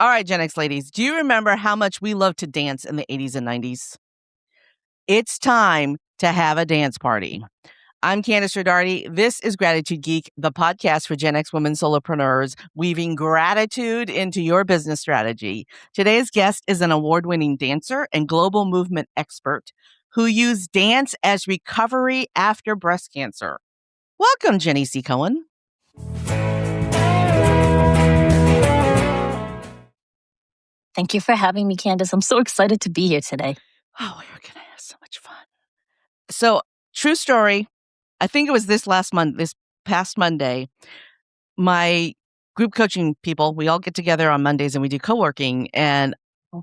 All right, Gen X ladies, do you remember how much we loved to dance in the 80s and 90s? It's time to have a dance party. I'm Kandas and Jenny. This is Gratitude Geek, the podcast for Gen X women solopreneurs, weaving gratitude into your business strategy. Today's guest is an award-winning dancer and global movement expert who used dance as recovery after breast cancer. Welcome, Jenny C. Cohen. Thank you for having me, Kandas. I'm so excited to be here today. Oh, we're going to have so much fun. So, true story. I think it was this past Monday, my group coaching people, we all get together on Mondays and we do co-working, and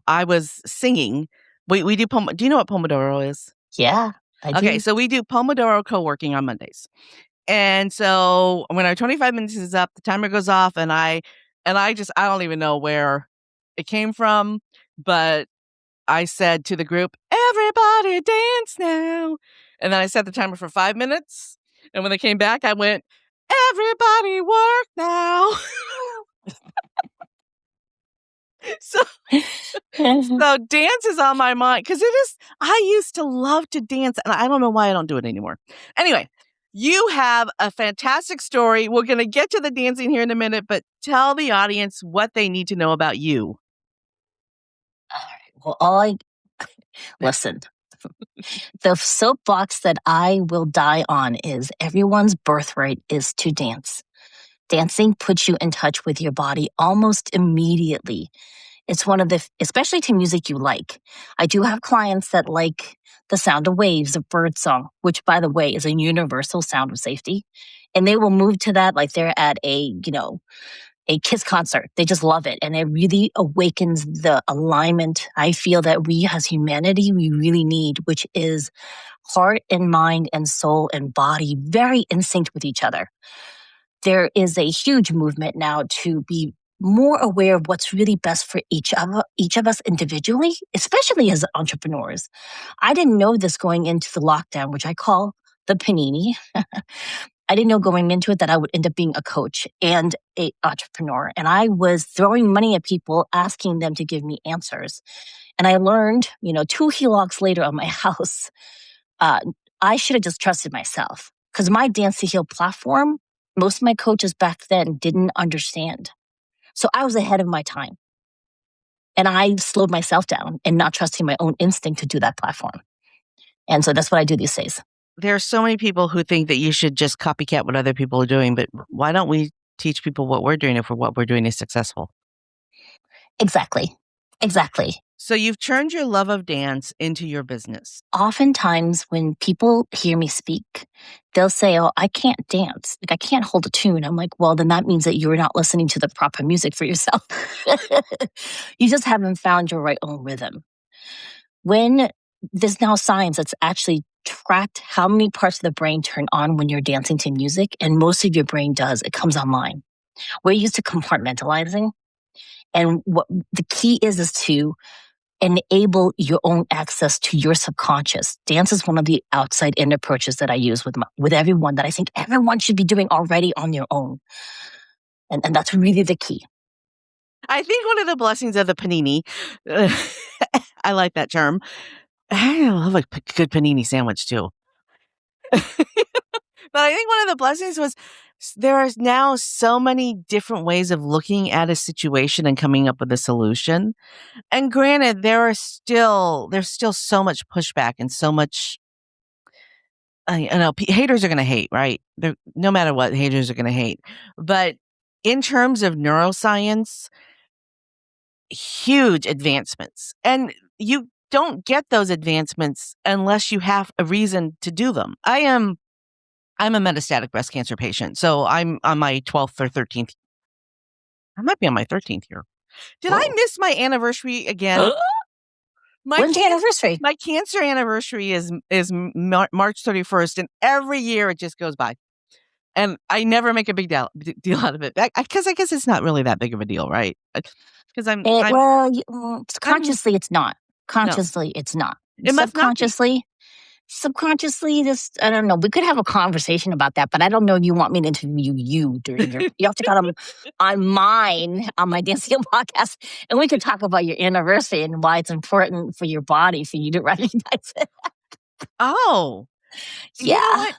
I was singing. We do do you know what Pomodoro is? Yeah, I do. Okay, so we do Pomodoro co-working on Mondays. And so when our 25 minutes is up, the timer goes off, and I don't even know where it came from, but I said to the group, "Everybody dance now." And then I set the timer for 5 minutes. And when they came back, I went, "Everybody work now." So dance is on my mind because I used to love to dance, and I don't know why I don't do it anymore. Anyway, you have a fantastic story. We're going to get to the dancing here in a minute, but tell the audience what they need to know about you. All right. Well, listen, the soapbox that I will die on is everyone's birthright is to dance. Dancing puts you in touch with your body almost immediately. It's one of especially to music you like. I do have clients that like the sound of waves, of birdsong, which, by the way, is a universal sound of safety. And they will move to that like they're at a Kiss concert. They just love it. And it really awakens the alignment I feel that we as humanity, we really need, which is heart and mind and soul and body very in sync with each other. There is a huge movement now to be more aware of what's really best for each of us individually, especially as entrepreneurs. I didn't know this going into the lockdown, which I call the panini. I didn't know going into it that I would end up being a coach and an entrepreneur. And I was throwing money at people, asking them to give me answers. And I learned, 2 HELOCs later on my house, I should have just trusted myself. Because my Dance to Heal platform, most of my coaches back then didn't understand. So I was ahead of my time. And I slowed myself down and not trusting my own instinct to do that platform. And so that's what I do these days. There are so many people who think that you should just copycat what other people are doing, but why don't we teach people what we're doing if what we're doing is successful? Exactly. So you've turned your love of dance into your business. Oftentimes when people hear me speak, they'll say, "Oh, I can't dance. Like, I can't hold a tune." I'm like, well, then that means that you're not listening to the proper music for yourself. You just haven't found your right own rhythm. When there's now science that's actually tracked how many parts of the brain turn on when you're dancing to music, and most of your brain does. It comes online. We're used to compartmentalizing. And what the key is to enable your own access to your subconscious. Dance is one of the outside-in approaches that I use with everyone that I think everyone should be doing already on their own. And that's really the key. I think one of the blessings of the panini, I like that term. I love a good panini sandwich too. But I think one of the blessings was there are now so many different ways of looking at a situation and coming up with a solution. And granted, there's still so much pushback and so much, haters are going to hate, right? No matter what, haters are going to hate. But in terms of neuroscience, huge advancements. And you don't get those advancements unless you have a reason to do them. I'm a metastatic breast cancer patient, so I'm on my 12th or 13th. I might be on my 13th year. Did I miss my anniversary again? When's the anniversary? My cancer anniversary is March 31st, and every year it just goes by. And I never make a big deal out of it. Because I guess it's not really that big of a deal, right? Because consciously it's not. Consciously, it's not. It must not be. Subconsciously, subconsciously, just, I don't know. We could have a conversation about that, but I don't know if you want me to interview you during your, you have to come on my dancing podcast, and we could talk about your anniversary and why it's important for your body for you to recognize it. Oh, you know Yeah. what?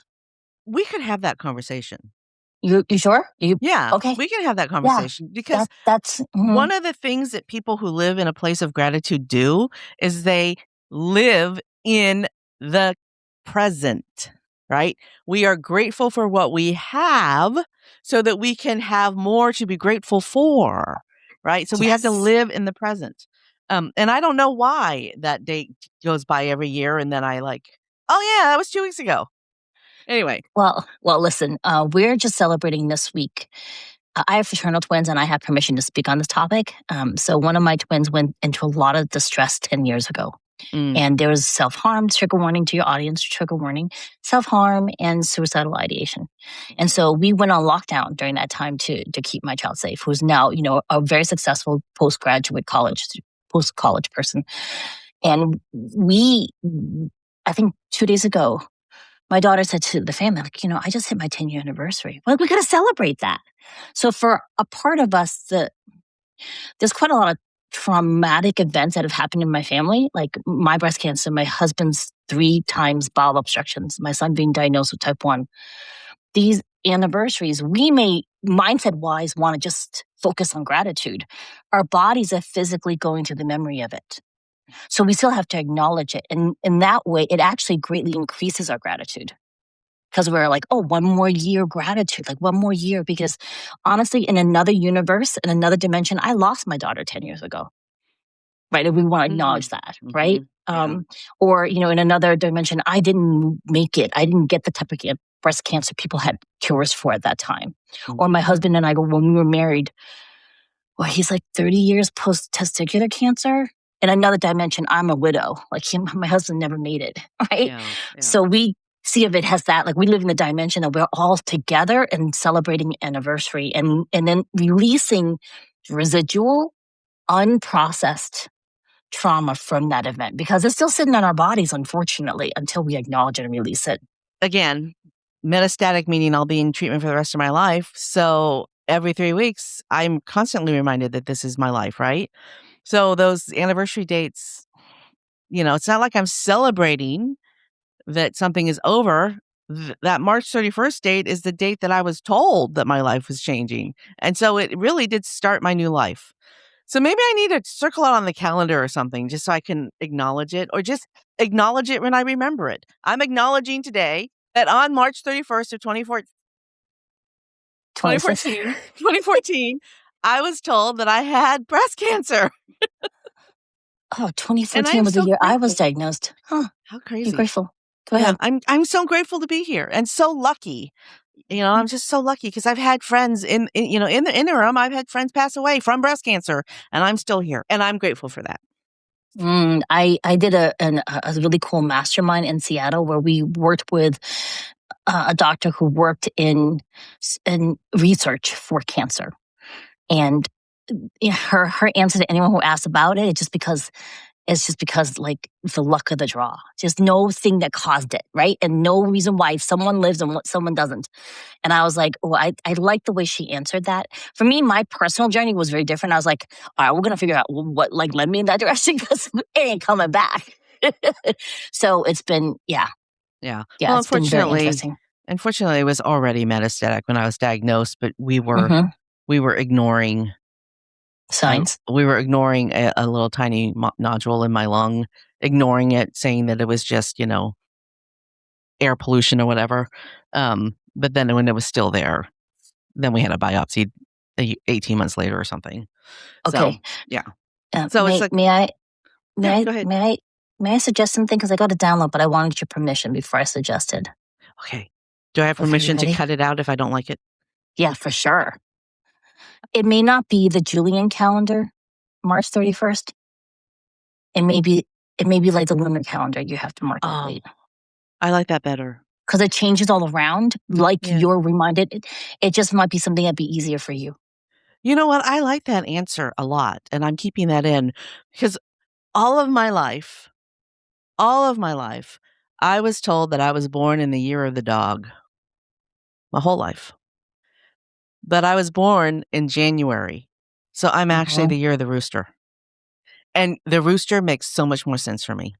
We could have that conversation. You sure? Yeah, Okay. we can have that Yeah. conversation because That's one of the things that people who live in a place of gratitude do is they live in the present, right? We are grateful for what we have so that we can have more to be grateful for, right? So we have to yes. live in the present. And I don't know why that date goes by every year and then I like, oh yeah, that was 2 weeks ago. Anyway. Well, listen, we're just celebrating this week. I have fraternal twins and I have permission to speak on this topic. So one of my twins went into a lot of distress 10 years ago. And there was self-harm, trigger warning to your audience, trigger warning, self-harm and suicidal ideation. And so we went on lockdown during that time to keep my child safe, who's now, a very successful post-college person. And I think 2 days ago, my daughter said to the family, like, I just hit my 10-year anniversary. Well, we got to celebrate that. So for a part of us, there's quite a lot of traumatic events that have happened in my family, like my breast cancer, my husband's 3 times bowel obstructions, my son being diagnosed with type 1. These anniversaries, we may, mindset-wise, want to just focus on gratitude. Our bodies are physically going through the memory of it. So we still have to acknowledge it. And in that way, it actually greatly increases our gratitude. Because we're like, oh, one more year gratitude, like one more year. Because honestly, in another universe, in another dimension, I lost my daughter 10 years ago. Right. And we want to acknowledge that. Right. Yeah. Or, in another dimension, I didn't make it. I didn't get the type of breast cancer people had cures for at that time. Or my husband and I, when we were married, well, he's like 30 years post testicular cancer. In another dimension, I'm a widow. Like my husband never made it. Right. Yeah. So we see if it has that, like we live in the dimension that we're all together and celebrating anniversary and then releasing residual, unprocessed trauma from that event because it's still sitting in our bodies, unfortunately, until we acknowledge it and release it. Again, metastatic meaning I'll be in treatment for the rest of my life. So every 3 weeks, I'm constantly reminded that this is my life, right? So those anniversary dates, it's not like I'm celebrating that something is over. That March 31st date is the date that I was told that my life was changing. And so it really did start my new life. So maybe I need to circle it on the calendar or something just so I can acknowledge it or just acknowledge it when I remember it. I'm acknowledging today that on March 31st of 2014, I was told that I had breast cancer. Oh, 2014 was the year I was diagnosed. Huh. How crazy. You're grateful. Go ahead. I'm so grateful to be here and so lucky. I'm just so lucky because I've had friends in the interim, I've had friends pass away from breast cancer and I'm still here and I'm grateful for that. I did a really cool mastermind in Seattle where we worked with a doctor who worked in research for cancer. And her answer to anyone who asked about it, it's just because like the luck of the draw. Just no thing that caused it, right? And no reason why someone lives and someone doesn't. And I was like, oh, I like the way she answered that. For me, my personal journey was very different. I was like, all right, we're going to figure out what like led me in that direction because it ain't coming back. So it's been, yeah. Well, it's been very interesting. Unfortunately, it was already metastatic when I was diagnosed, but we were ignoring signs. We were ignoring a little tiny nodule in my lung, ignoring it, saying that it was just, air pollution or whatever. But then when it was still there, then we had a biopsy 18 months later or something. Okay. So, yeah. So it's like, may I suggest something? Because I got to download, but I wanted your permission before I suggested. Okay. Do I have permission to cut it out if I don't like it? Yeah, for sure. It may not be the Julian calendar, March 31st. It may be like the lunar calendar. You have to mark that date. I like that better. Because it changes all around, like you're reminded. It just might be something that'd be easier for you. You know what? I like that answer a lot, and I'm keeping that in because all of my life, I was told that I was born in the year of the dog my whole life. But I was born in January. So I'm actually the year of the rooster. And the rooster makes so much more sense for me.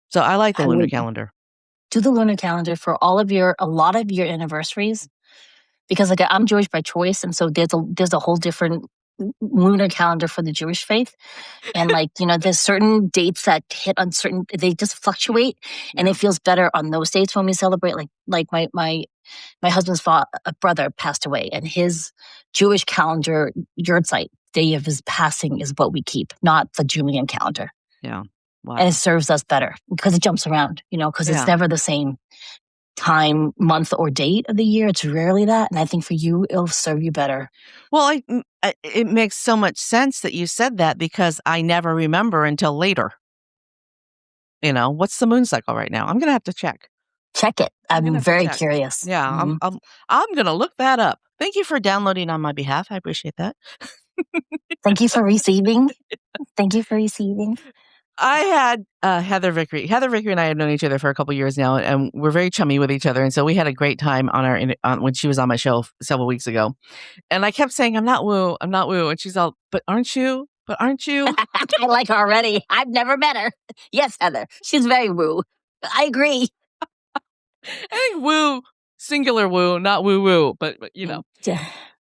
So I like the lunar calendar. Do the lunar calendar for a lot of your anniversaries, because like I'm Jewish by choice, and so there's a whole different lunar calendar for the Jewish faith, and like there's certain dates that hit on certain, they just fluctuate, and it feels better on those dates when we celebrate. Like my husband's brother passed away, and his Jewish calendar, Yahrzeit, day of his passing, is what we keep, not the Julian calendar. Yeah. Wow. And it serves us better because it jumps around, because it's never the same time, month, or date of the year. It's rarely that. And I think for you, it'll serve you better. Well, it makes so much sense that you said that, because I never remember until later. What's the moon cycle right now? I'm going to have to check. Check it. I'm very curious. Yeah, I'm going to look that up. Thank you for downloading on my behalf. I appreciate that. Thank you for receiving. Thank you for receiving. I had Heather Vickery. Heather Vickery and I have known each other for a couple years now, and we're very chummy with each other. And so we had a great time on when she was on my show several weeks ago. And I kept saying, I'm not woo. And she's all, but aren't you? I like her already. I've never met her. Yes, Heather. She's very woo. I agree. I think woo, singular woo, not woo-woo, but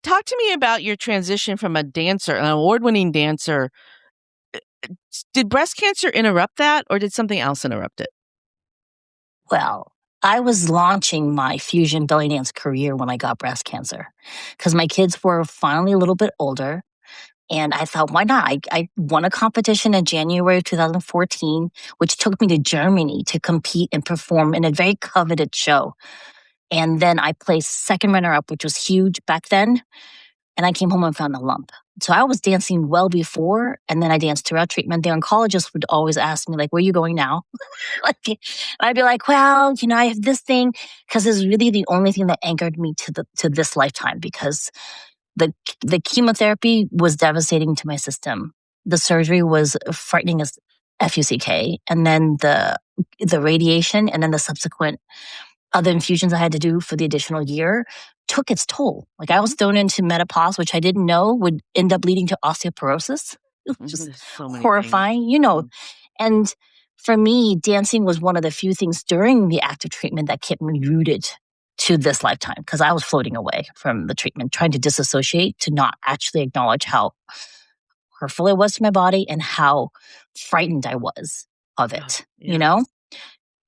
Talk to me about your transition from a dancer, an award-winning dancer. Did breast cancer interrupt that, or did something else interrupt it? Well, I was launching my fusion belly dance career when I got breast cancer, because my kids were finally a little bit older. And I thought, why not? I won a competition in January of 2014, which took me to Germany to compete and perform in a very coveted show. And then I placed second runner-up, which was huge back then. And I came home and found a lump. So I was dancing well before, and then I danced throughout treatment. The oncologist would always ask me, like, where are you going now? I'd be like, well, I have this thing, because it's really the only thing that anchored me to this lifetime, because the chemotherapy was devastating to my system. The surgery was frightening as FUCK. And then the radiation, and then the subsequent other infusions I had to do for the additional year took its toll. Like, I was thrown into menopause, which I didn't know would end up leading to osteoporosis. It was just horrifying, And for me, dancing was one of the few things during the active treatment that kept me rooted to this lifetime, because I was floating away from the treatment, trying to disassociate, to not actually acknowledge how hurtful it was to my body and how frightened I was of it,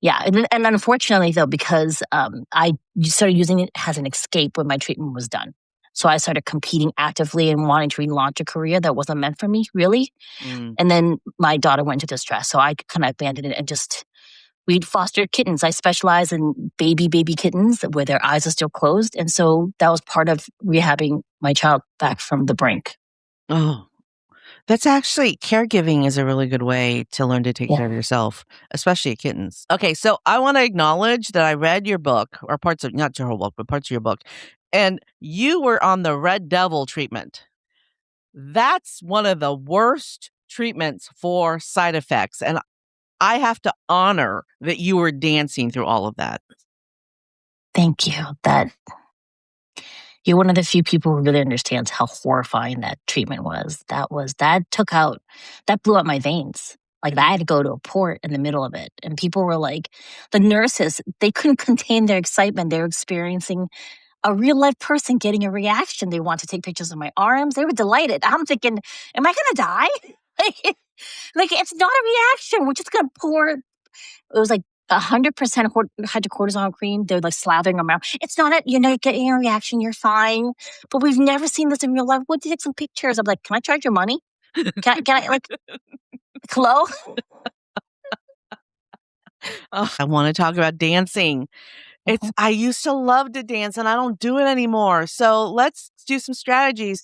Yeah. And unfortunately, though, because I started using it as an escape when my treatment was done. So I started competing actively and wanting to relaunch a career that wasn't meant for me, really. And then my daughter went into distress. So I kind of abandoned it and we'd fostered kittens. I specialize in baby kittens where their eyes are still closed. And so that was part of rehabbing my child back from the brink. Oh, that's actually, caregiving is a really good way to learn to take care of yourself, especially kittens. Okay, so I want to acknowledge that I read your book, or parts of, not your whole book, but parts of your book, and you were on the Red Devil treatment. That's one of the worst treatments for side effects. And I have to honor that you were dancing through all of that. Thank you. You're one of the few people who really understands how horrifying that treatment was. That blew out my veins. Like, I had to go to a port in the middle of it. And people were like, the nurses, they couldn't contain their excitement. They were experiencing a real life person getting a reaction. They want to take pictures of my arms. They were delighted. I'm thinking, am I going to die? Like, it's not a reaction. We're just going to pour. It was like 100% hydrocortisone cream. They're like slathering them out. It's not you're not getting a reaction. You're fine. But we've never seen this in real life. Would you take some pictures? I'm like, can I charge your money? Can I like, hello? I want to talk about dancing. I used to love to dance, and I don't do it anymore. So let's do some strategies.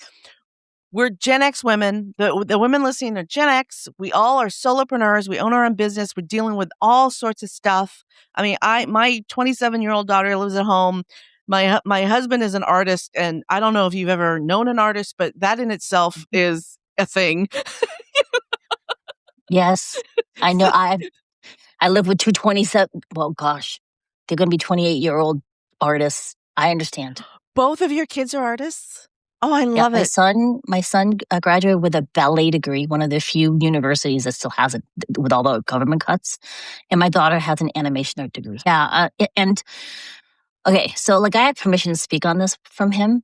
We're Gen X women. The women listening are Gen X. We all are solopreneurs. We own our own business. We're dealing with all sorts of stuff. I mean, my 27-year-old daughter lives at home. My husband is an artist, and I don't know if you've ever known an artist, but that in itself is a thing. Yes, I know. I live with two 27, well, gosh, they're going to be 28-year-old artists. I understand. Both of your kids are artists? Oh, I love my it. my son graduated with a ballet degree, one of the few universities that still has it with all the government cuts. And my daughter has an animation art degree. Yeah. And okay, so like I had permission to speak on this from him.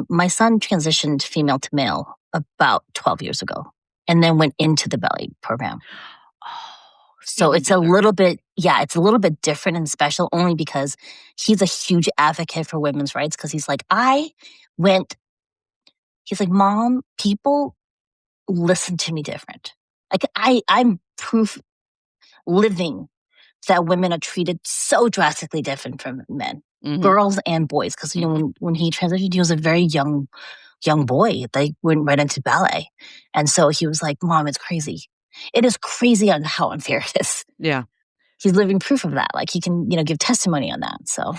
My son transitioned female to male about 12 years ago and then went into the ballet program. So it's a little bit, it's a little bit different and special only because he's a huge advocate for women's rights because he's like, he's like, Mom, people listen to me different. Like I'm proof living that women are treated so drastically different from men, girls and boys. Because, you know, when he transitioned, he was a very young boy. They went right into ballet. And so he was like, Mom, it's crazy. It is crazy on how unfair it is. Yeah. He's living proof of that. Like he can, you know, give testimony on that. So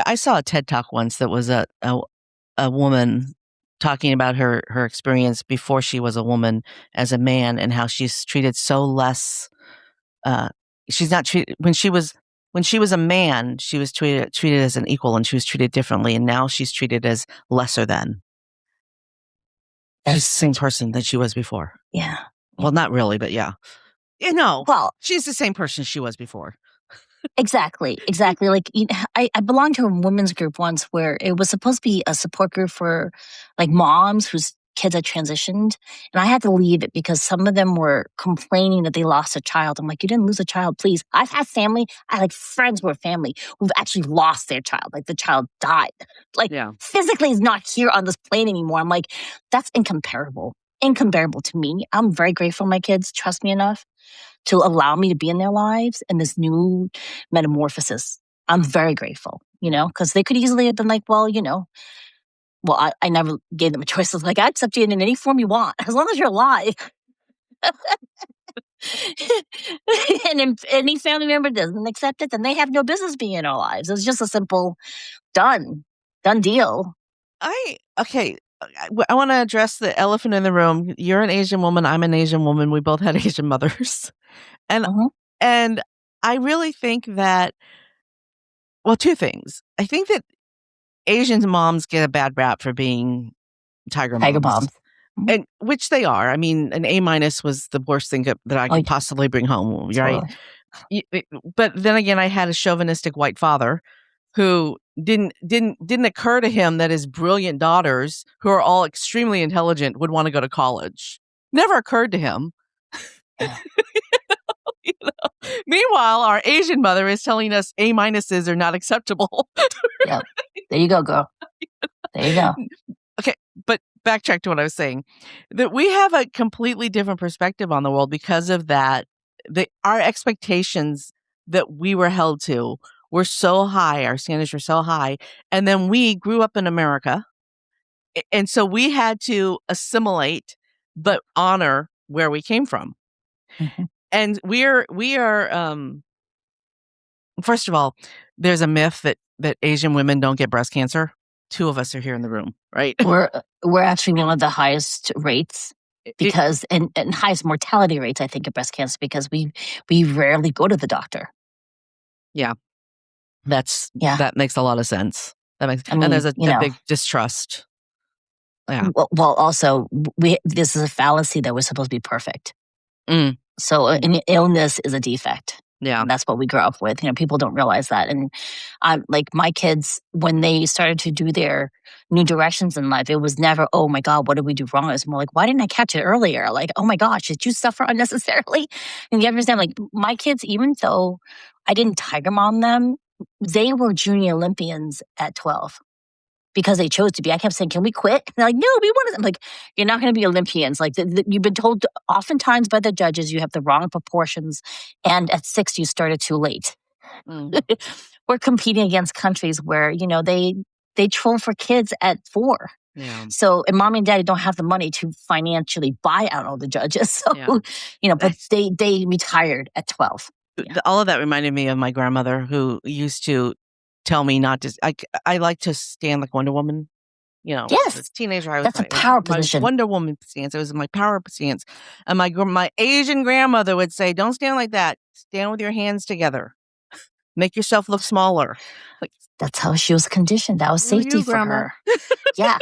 I saw a TED Talk once that was a woman talking about her experience before she was a woman as a man and how she's treated so less. She's not treated when she was a man, she was treated as an equal and she was treated differently. And now she's treated as lesser than. She's the same person that she was before. Yeah. Well, not really, but yeah. You know, well, she's the same person she was before. Exactly. Like, you know, I belonged to a women's group once where it was supposed to be a support group for like moms whose kids had transitioned. And I had to leave it because some of them were complaining that they lost a child. I'm like, you didn't lose a child, please. I've had family. I like friends who are family who've actually lost their child. Like the child died. Like physically is not here on this plane anymore. I'm like, that's incomparable to me. I'm very grateful my kids trust me enough to allow me to be in their lives and this new metamorphosis. I'm very grateful, you know, because they could easily have been like, well, you know, I never gave them a choice. I was like, I accept you in any form you want, as long as you're alive. And if any family member doesn't accept it, then they have no business being in our lives. It's just a simple done deal. I want to address the elephant in the room. You're an Asian woman. I'm an Asian woman. We both had Asian mothers. And I really think that, well, two things. I think that Asian moms get a bad rap for being tiger moms. And which they are. I mean, an A- was the worst thing that I could possibly bring home, right? But then again, I had a chauvinistic white father who didn't occur to him that his brilliant daughters, who are all extremely intelligent, would want to go to college. Never occurred to him. You know? Meanwhile, our Asian mother is telling us A- are not acceptable. Yeah. There you go, girl. There you go. Okay, but backtrack to what I was saying. That we have a completely different perspective on the world because of that. Our expectations that we were held to were so high, our standards were so high, and then we grew up in America, and so we had to assimilate but honor where we came from. And we are first of all, there's a myth that Asian women don't get breast cancer. Two of us are here in the room, right? We're actually one of the highest rates because and highest mortality rates, I think, of breast cancer because we rarely go to the doctor. Yeah. That makes a lot of sense. And there's a big distrust. Yeah. Well, also, this is a fallacy that we're supposed to be perfect. So an illness is a defect. Yeah. And that's what we grow up with. You know, people don't realize that. And like my kids, when they started to do their new directions in life, it was never, oh my God, what did we do wrong? It was more like, why didn't I catch it earlier? Like, oh my gosh, did you suffer unnecessarily? And you understand, like my kids, even though I didn't tiger mom them, they were junior Olympians at 12. Because they chose to be. I kept saying, can we quit? And they're like, no, we want to. I'm like, you're not going to be Olympians. Like you've been told oftentimes by the judges, you have the wrong proportions. And at 6, you started too late. We're competing against countries where, you know, they troll for kids at 4. Yeah. So, and mommy and daddy don't have the money to financially buy out all the judges. So, you know, but they retired at 12. All of that reminded me of my grandmother who used to tell me not to. I like to stand like Wonder Woman. As Yes. a teenager, I was That's a power my position. Wonder Woman stance. It was my power stance. And my Asian grandmother would say, "Don't stand like that. Stand with your hands together. Make yourself look smaller." That's how she was conditioned. That was Screw safety you, for Grandma. her. Yeah.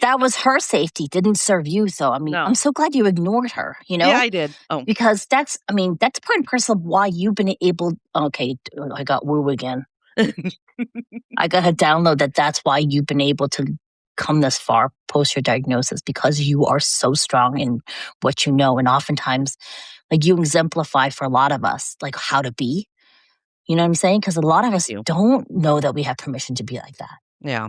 That was her safety. Didn't serve you. So, I mean, No. I'm so glad you ignored her, Yeah, I did. Oh. Because that's part and parcel of why you've been able. Okay, I got woo again. I got to download that. That's why you've been able to come this far post your diagnosis, because you are so strong in what you know. And oftentimes, like, you exemplify for a lot of us, like, how to be. You know what I'm saying? Because a lot of us don't know that we have permission to be like that. Yeah.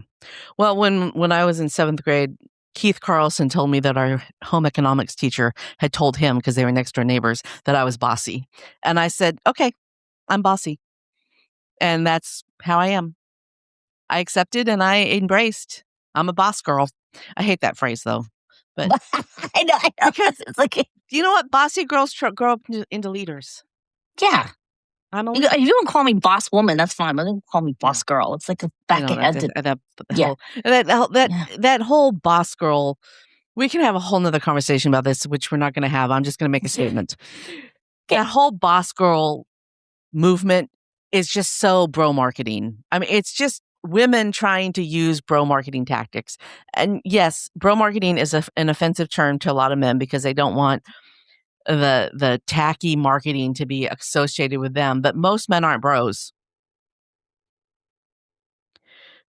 Well, when I was in 7th grade, Keith Carlson told me that our home economics teacher had told him, because they were next door neighbors, that I was bossy. And I said, okay, I'm bossy. And that's how I am. I accepted and I embraced. I'm a boss girl. I hate that phrase, though. But I know. Because it's like, you know what? Bossy girls grow up into leaders. Yeah. I'm a leader. You don't call me boss woman. That's fine. But don't call me boss girl. It's like a back ahead. That whole boss girl. We can have a whole nother conversation about this, which we're not going to have. I'm just going to make a statement. That whole boss girl movement is just so bro marketing. I mean, it's just women trying to use bro marketing tactics. And yes, bro marketing is an offensive term to a lot of men because they don't want the tacky marketing to be associated with them. But most men aren't bros.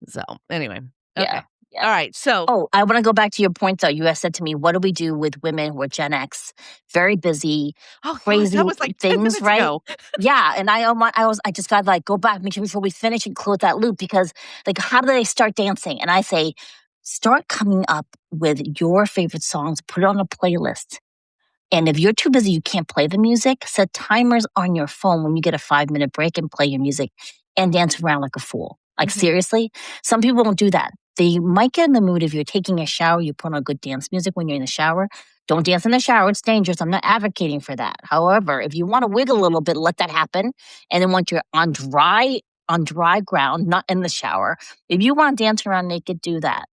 So anyway, okay. Yeah. All right. So, I want to go back to your point, though. You have said to me, what do we do with women who are Gen X, very busy, crazy that was like 10 things, minutes right? ago. Yeah. And I just got to go back, make sure before we finish and close that loop, because how do they start dancing? And I say, start coming up with your favorite songs, put it on a playlist. And if you're too busy, you can't play the music, set timers on your phone when you get a 5-minute break and play your music and dance around like a fool. Seriously, some people won't do that. They might get in the mood if you're taking a shower, you put on good dance music when you're in the shower. Don't dance in the shower. It's dangerous. I'm not advocating for that. However, if you want to wiggle a little bit, let that happen. And then once you're on dry ground, not in the shower, if you want to dance around naked, do that.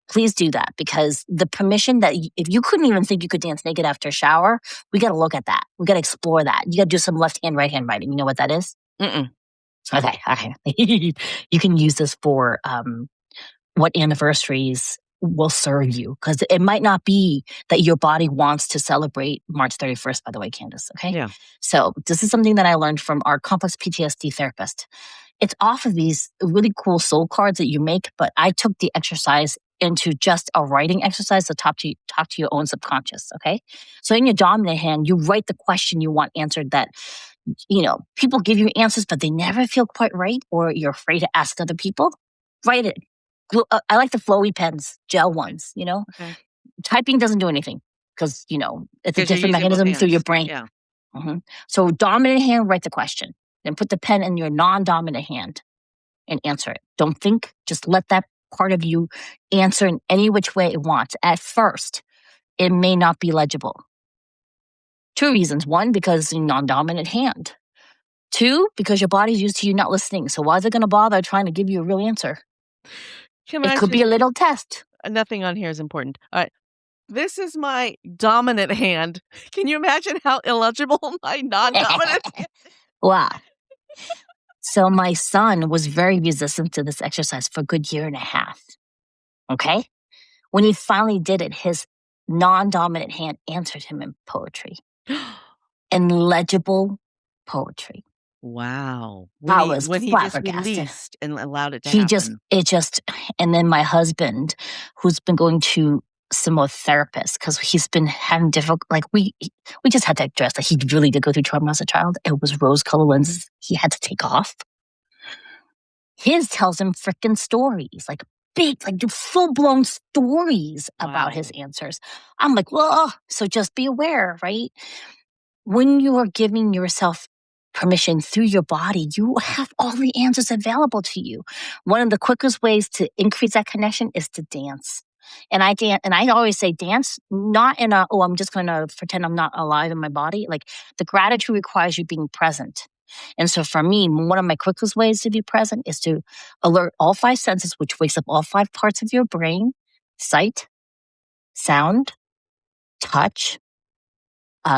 Please do that, because the permission that if you couldn't even think you could dance naked after a shower, we got to look at that. We got to explore that. You got to do some left hand, right hand writing. You know what that is? Mm-mm. Okay. You can use this for what anniversaries will serve you, because it might not be that your body wants to celebrate March 31st, by the way, Candace. Okay. Yeah. So this is something that I learned from our complex PTSD therapist. It's off of these really cool soul cards that you make, but I took the exercise into just a writing exercise to talk to your own subconscious. Okay. So in your dominant hand, you write the question you want answered that, people give you answers, but they never feel quite right, or you're afraid to ask other people. Write it. I like the flowy pens, gel ones, Okay. Typing doesn't do anything because, it's a 'Cause you're different using both mechanism through your hands. brain. Yeah. So dominant hand, write the question. Then put the pen in your non-dominant hand and answer it. Don't think, just let that part of you answer in any which way it wants. At first, it may not be legible. 2 reasons. 1, because you're non-dominant hand. 2, because your body's used to you not listening. So why is it going to bother trying to give you a real answer? It could be a little test. Nothing on here is important. All right. This is my dominant hand. Can you imagine how illegible my non-dominant hand is? Wow. So my son was very resistant to this exercise for a good 1.5 years. Okay? When he finally did it, his non-dominant hand answered him in poetry. In legible poetry. Wow. I was when he just flabbergasted. released and allowed it to happen. And then my husband, who's been going to similar therapists, because he's been having we just had to address that he really did go through trauma as a child. It was rose-colored lenses he had to take off. His tells him freaking stories, like big, like full-blown stories about his answers. I'm like, whoa. So just be aware, right? When you are giving yourself permission through your body, you have all the answers available to you. One of the quickest ways to increase that connection is to dance. And I always say dance, not in I'm just going to pretend I'm not alive in my body. Like, the gratitude requires you being present. And so for me, one of my quickest ways to be present is to alert all 5 senses, which wakes up all 5 parts of your brain: sight, sound, touch,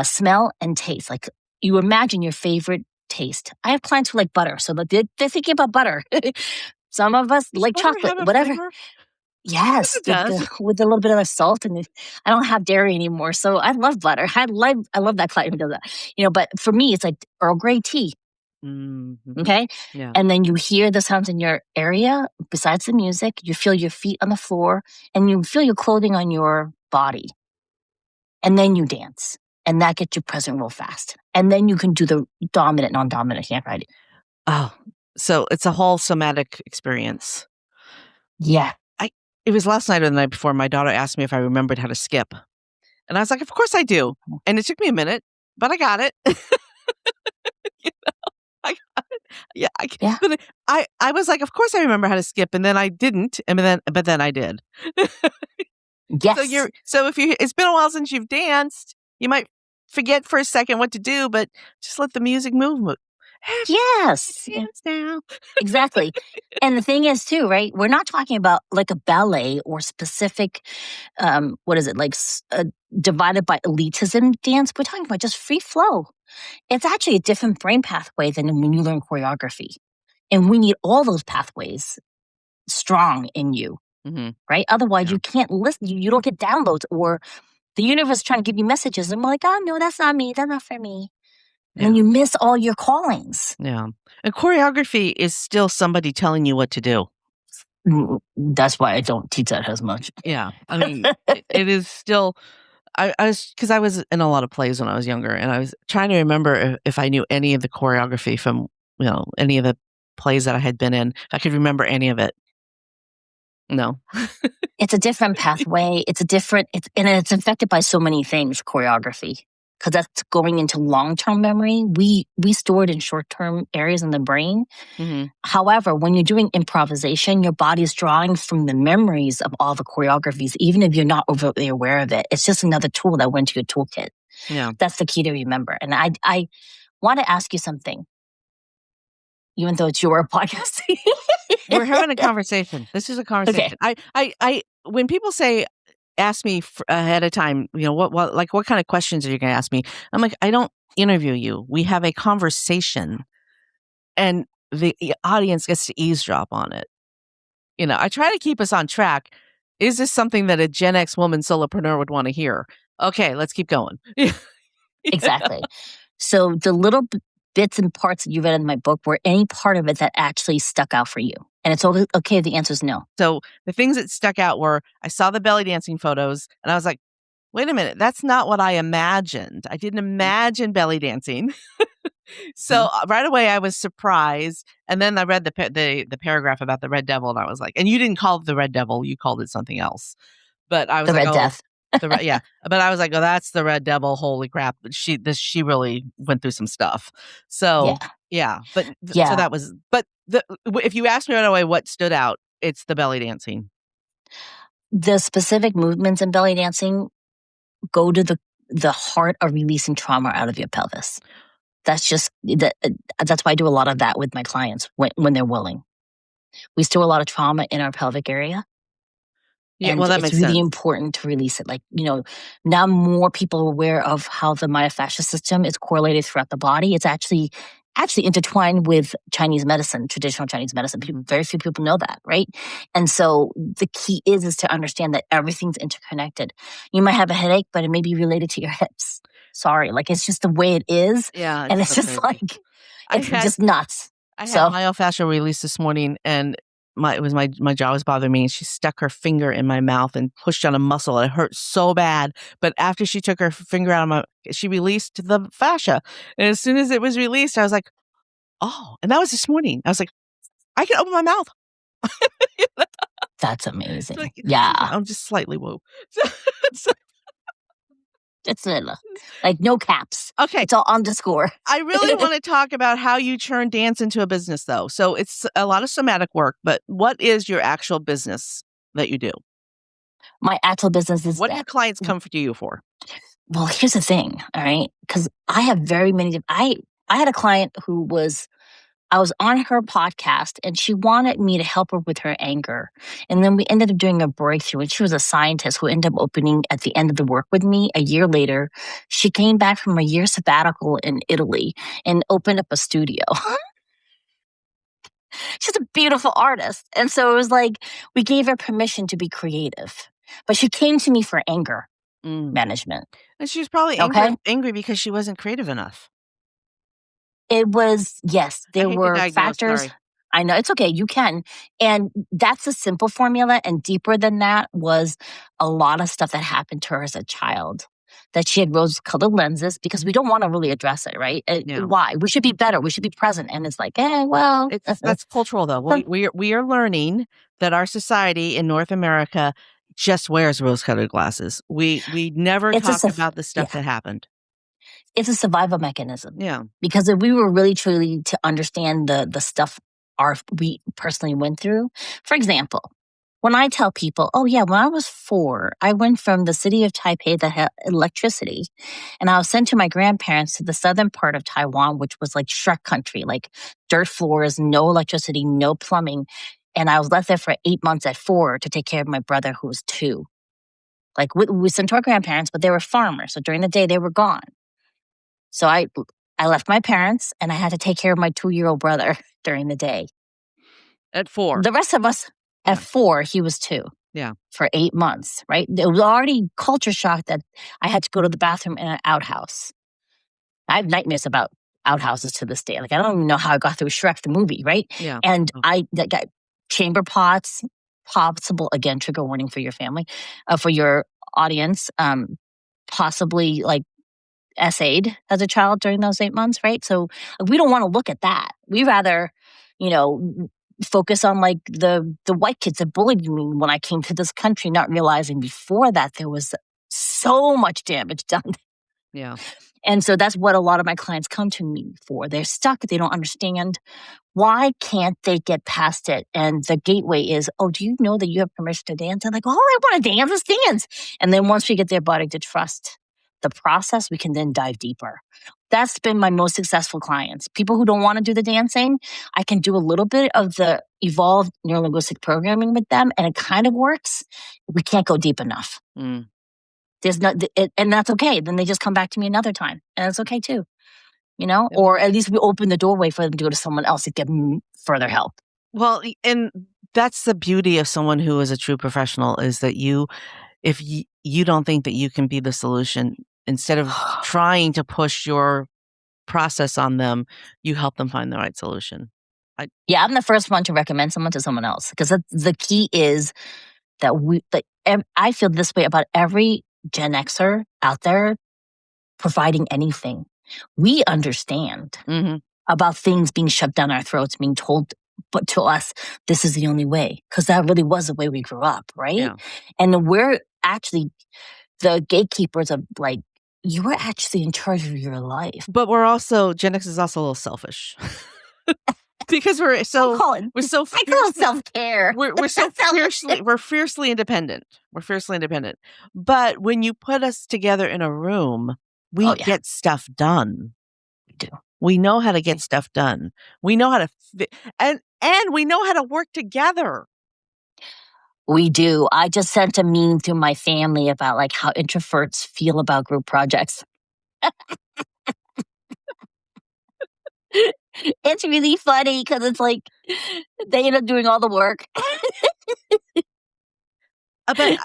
smell, and taste. Like, you imagine your favorite taste. I have clients who like butter, so they're thinking about butter. Some of us Does like butter chocolate, have a whatever. flavor? Yes, Yes, it does. with a little bit of the salt, and I don't have dairy anymore, so I love butter. I love that client who does that. But for me, it's like Earl Grey tea. Mhm. Okay, Yeah. and then you hear the sounds in your area. Besides the music, you feel your feet on the floor, and you feel your clothing on your body, and then you dance, and that gets you present real fast. And then you can do the dominant, non-dominant handwriting. Oh, so it's a whole somatic experience. Yeah. It was last night or the night before, my daughter asked me if I remembered how to skip. And I was like, of course I do. And it took me a minute, but I got it. I got it. Yeah. Yeah. But I was like, of course I remember how to skip. And then I didn't. But then I did. Yes. So it's been a while since you've danced, you might forget for a second what to do, but just let the music move. Yes. Dance now. Exactly. And the thing is too, right? We're not talking about like a ballet or specific, what is it, like divided by elitism dance. We're talking about just free flow. It's actually a different brain pathway than when you learn choreography. And we need all those pathways strong in you, Mm-hmm. right? Otherwise, Yeah. you can't listen. You don't get downloads, or the universe is trying to give you messages. And we're like, oh, no, that's not me. That's not for me. And then you miss all your callings. Yeah. And choreography is still somebody telling you what to do. That's why I don't teach that as much. Yeah. I mean, it is still, because I was in a lot of plays when I was younger, and I was trying to remember if I knew any of the choreography from, any of the plays that I had been in. If I could remember any of it. No. It's a different pathway. It's affected by so many things, choreography, because that's going into long-term memory. We store it in short-term areas in the brain. Mm-hmm. However, when you're doing improvisation, your body is drawing from the memories of all the choreographies, even if you're not overtly aware of it. It's just another tool that went to your toolkit. Yeah. That's the key to remember. And I want to ask you something, even though it's your podcast. We're having a conversation. This is a conversation. Okay. I when people ask me ahead of time, what kind of questions are you going to ask me? I'm like, I don't interview you. We have a conversation, and the audience gets to eavesdrop on it. I try to keep us on track. Is this something that a Gen X woman solopreneur would want to hear? Okay, let's keep going. Exactly. So the little bits and parts that you read in my book, were any part of it that actually stuck out for you? And it's okay if the answer is no. So the things that stuck out were, I saw the belly dancing photos, and I was like, wait a minute, that's not what I imagined. I didn't imagine belly dancing. So right away I was surprised. And then I read the paragraph about the Red Devil, and I was like, and you didn't call it the Red Devil, you called it something else. But I was The like, Red Death. yeah. But I was like, oh, that's the Red Devil. Holy crap. She really went through some stuff. So yeah. But Yeah. so that was, if you ask me right away what stood out, it's the belly dancing. The specific movements in belly dancing go to the heart of releasing trauma out of your pelvis. That's just that's why I do a lot of that with my clients when they're willing. We store a lot of trauma in our pelvic area. Yeah, and well, that it's makes really sense. important to release it. Like, now more people are aware of how the myofascial system is correlated throughout the body. It's actually intertwined with Chinese medicine, traditional Chinese medicine. Very few people know that, right? And so the key is to understand that everything's interconnected. You might have a headache, but it may be related to your hips. Sorry, like, it's just the way it is. Yeah, And it's so just crazy. like, it's just nuts. I had myofascial release this morning, and my jaw was bothering me, and she stuck her finger in my mouth and pushed on a muscle. It hurt so bad. But after she took her finger out of she released the fascia. And as soon as it was released, I was like, oh, and that was this morning. I was like, I can open my mouth. That's amazing. Like, yeah. I'm just slightly woo. It's like no caps. Okay. It's all underscore. I really want to talk about how you turn dance into a business, though. So it's a lot of somatic work, but what is your actual business that you do? My actual business is what do your clients come to you for? Well, here's the thing, all right? Because I have very many. I had a client I was on her podcast and she wanted me to help her with her anger. And then we ended up doing a breakthrough. And she was a scientist who ended up opening at the end of the work with me a year later. She came back from a year sabbatical in Italy and opened up a studio. She's a beautiful artist. And so it was like we gave her permission to be creative. But she came to me for anger management. And she was probably angry because she wasn't creative enough. It was, yes, there were factors. Sorry. I know, it's okay, you can. And that's a simple formula. And deeper than that was a lot of stuff that happened to her as a child. That she had rose-colored lenses because we don't want to really address it, right? Why? We should be better. We should be present. And it's like, well. That's cultural, though. We are learning that our society in North America just wears rose-colored glasses. We never talk about the stuff that happened. It's a survival mechanism. Yeah. Because if we were really truly to understand the stuff we personally went through, for example, when I tell people, oh yeah, when I was 4, I went from the city of Taipei that had electricity, and I was sent to my grandparents to the southern part of Taiwan, which was like Shrek country, like dirt floors, no electricity, no plumbing. And I was left there for 8 months at 4 to take care of my brother who was 2. Like we sent to our grandparents, but they were farmers. So during the day they were gone. So I left my parents and I had to take care of my 2-year-old brother during the day. At 4. The rest of us, at 4, he was 2. Yeah. For 8 months, right? It was already culture shock that I had to go to the bathroom in an outhouse. I have nightmares about outhouses to this day. Like, I don't even know how I got through Shrek, the movie, right? Yeah. And I got chamber pots, possible, again, trigger warning for your family, for your audience, possibly like essayed as a child during those 8 months, right? So we don't want to look at that. We rather, focus on like the white kids that bullied me when I came to this country, not realizing before that there was so much damage done. Yeah. And so that's what a lot of my clients come to me for. They're stuck. They don't understand. Why can't they get past it? And the gateway is, oh, do you know that you have permission to dance? And like, oh, I want to dance. Let's dance. And then once we get their body to trust the process, we can then dive deeper. That's been my most successful clients. People who don't want to do the dancing, I can do a little bit of the evolved neurolinguistic programming with them, and it kind of works. We can't go deep enough. There's not, and that's okay. Then they just come back to me another time, and that's okay too. Or at least we open the doorway for them to go to someone else to get further help. Well, and that's the beauty of someone who is a true professional, is that if you don't think that you can be the solution, instead of trying to push your process on them, you help them find the right solution. I'm the first one to recommend someone to someone else, because the key is that I feel this way about every Gen Xer out there providing anything. We understand about things being shoved down our throats, being told, but to us, this is the only way, because that really was the way we grew up, right? Yeah. And we're actually the gatekeepers of, like, you were actually in charge of your life. But we're also, Gen X is also a little selfish. Because we're so I call it self-care. We're so fiercely independent. We're fiercely independent. But when you put us together in a room, we get stuff done. We do. We know how to get stuff done. We know how to and we know how to work together. We do. I just sent a meme to my family about like how introverts feel about group projects. It's really funny because it's like they end up doing all the work. I can't.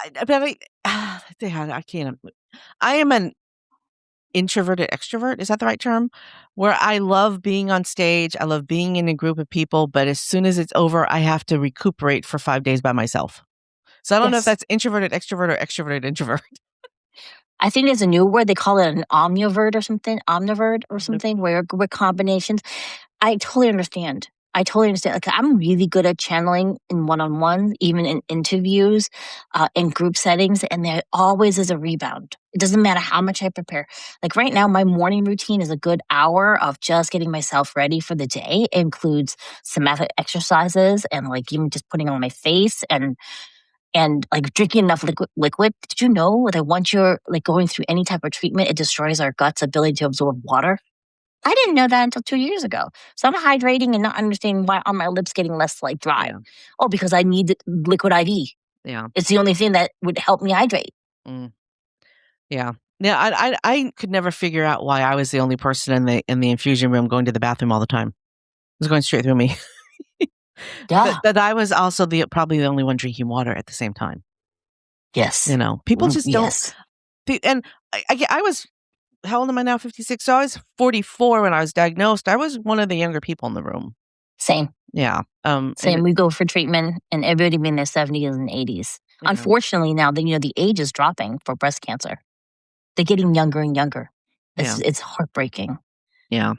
I am an introverted extrovert. Is that the right term? Where I love being on stage. I love being in a group of people. But as soon as it's over, I have to recuperate for 5 days by myself. So I don't know if that's introverted extrovert or extroverted introvert. I think there's a new word. They call it an omnivert or something, where combinations. I totally understand. Like, I'm really good at channeling in one-on-ones, even in interviews, in group settings, and there always is a rebound. It doesn't matter how much I prepare. Like right now, my morning routine is a good hour of just getting myself ready for the day. It includes somatic exercises and like even just putting on my face and like drinking enough liquid. Did you know that once you're like going through any type of treatment, it destroys our gut's ability to absorb water? I didn't know that until 2 years ago. So I'm hydrating and not understanding why are my lips getting less like dry. Yeah. Oh, because I need liquid IV. Yeah. It's the only thing that would help me hydrate. Yeah. Yeah, I could never figure out why I was the only person in the infusion room going to the bathroom all the time. It was going straight through me. Yeah. But I was also probably the only one drinking water at the same time. Yes. You know, people just don't. Yes. And I was, how old am I now? 56. So I was 44 when I was diagnosed. I was one of the younger people in the room. Same. Yeah. Same. We go for treatment, and everybody in their 70s and 80s. Yeah. Unfortunately, now the age is dropping for breast cancer. They're getting younger and younger. It's heartbreaking. Yeah.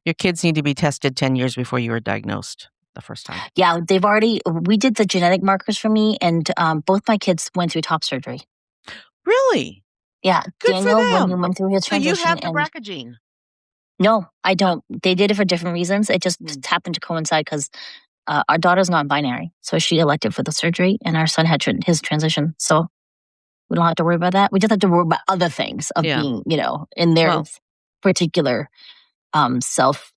Your kids need to be tested 10 years before you were diagnosed the first time. Yeah, we did the genetic markers for me, and both my kids went through top surgery. Really? Yeah. Good Daniel, for them. when he went through his transition. So you have the BRCA gene? No, I don't. They did it for different reasons. It just happened to coincide because our daughter's not binary. So she elected for the surgery, and our son had his transition. So we don't have to worry about that. We just have to worry about other things of being, in their particular self,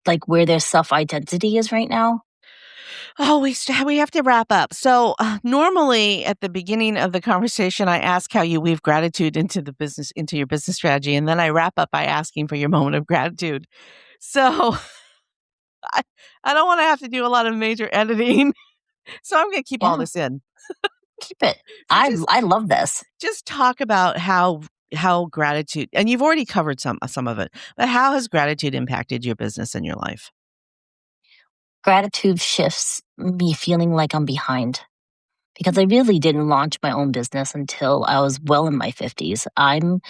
like where their self-identity is right now. Oh, we have to wrap up. So normally at the beginning of the conversation, I ask how you weave gratitude into your business strategy. And then I wrap up by asking for your moment of gratitude. So I don't want to have to do a lot of major editing. So I'm going to keep all this in. Keep it. I love this. Just talk about how gratitude, and you've already covered some of it, but how has gratitude impacted your business and your life? Gratitude shifts me feeling like I'm behind, because I really didn't launch my own business until I was well in my 50s. I'm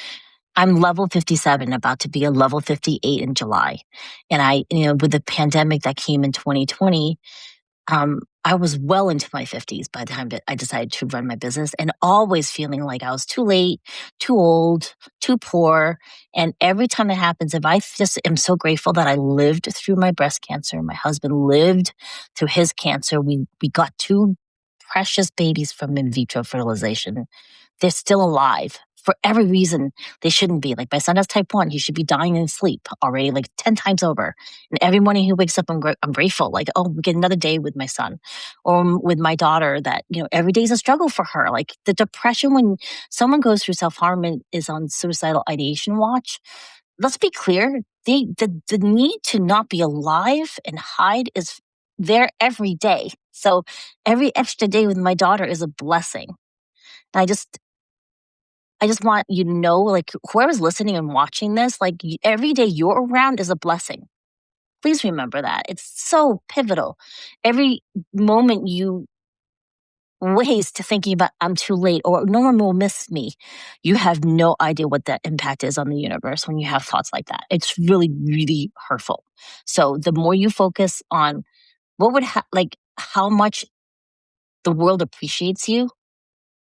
level 57, about to be a level 58 in July. And with the pandemic that came in 2020, I was well into my 50s by the time that I decided to run my business, and always feeling like I was too late, too old, too poor. And every time that happens, if I just am so grateful that I lived through my breast cancer, my husband lived through his cancer. We got 2 precious babies from in vitro fertilization. They're still alive for every reason they shouldn't be. Like my son has type 1. He should be dying in sleep already, like 10 times over. And every morning he wakes up, I'm grateful. Like, oh, we get another day with my son, or with my daughter, that, every day is a struggle for her. Like the depression when someone goes through self-harm and is on suicidal ideation watch. Let's be clear. The need to not be alive and hide is there every day. So every extra day with my daughter is a blessing. And I just want you to know, like, whoever's listening and watching this, like, every day you're around is a blessing. Please remember that. It's so pivotal. Every moment you waste to thinking about I'm too late or no one will miss me, you have no idea what that impact is on the universe when you have thoughts like that. It's really, really hurtful. So the more you focus on how much the world appreciates you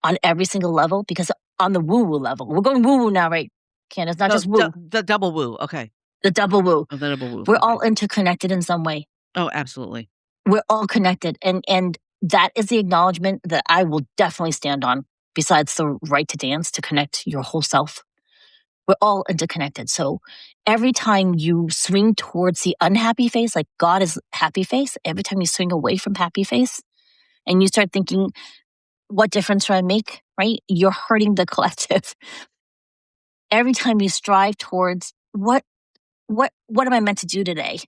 on every single level, because on the woo-woo level, we're going woo-woo now, right, Candace? Not just woo. The double woo, okay. The double woo. Oh, the double woo. We're all interconnected in some way. Oh, absolutely. We're all connected. And that is the acknowledgement that I will definitely stand on, besides the right to dance, to connect your whole self. We're all interconnected. So every time you swing towards the unhappy face, like God is happy face, every time you swing away from happy face and you start thinking, what difference do I make, right? You're hurting the collective. Every time you strive towards what am I meant to do today?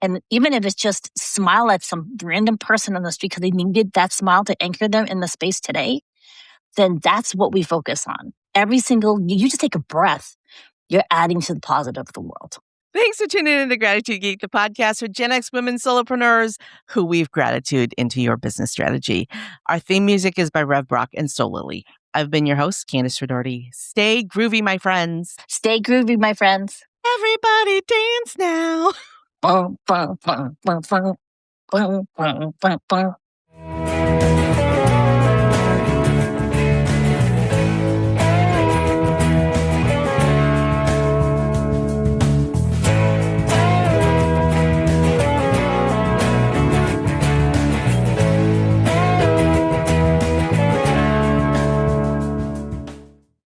And even if it's just smile at some random person on the street because they needed that smile to anchor them in the space today, then that's what we focus on. You just take a breath, you're adding to the positive of the world. Thanks for tuning in to Gratitude Geek, the podcast for Gen X women solopreneurs who weave gratitude into your business strategy. Our theme music is by Rev Brock and Soul Lily. I've been your host, Kandas and Jenny. Stay groovy, my friends. Stay groovy, my friends. Everybody dance now.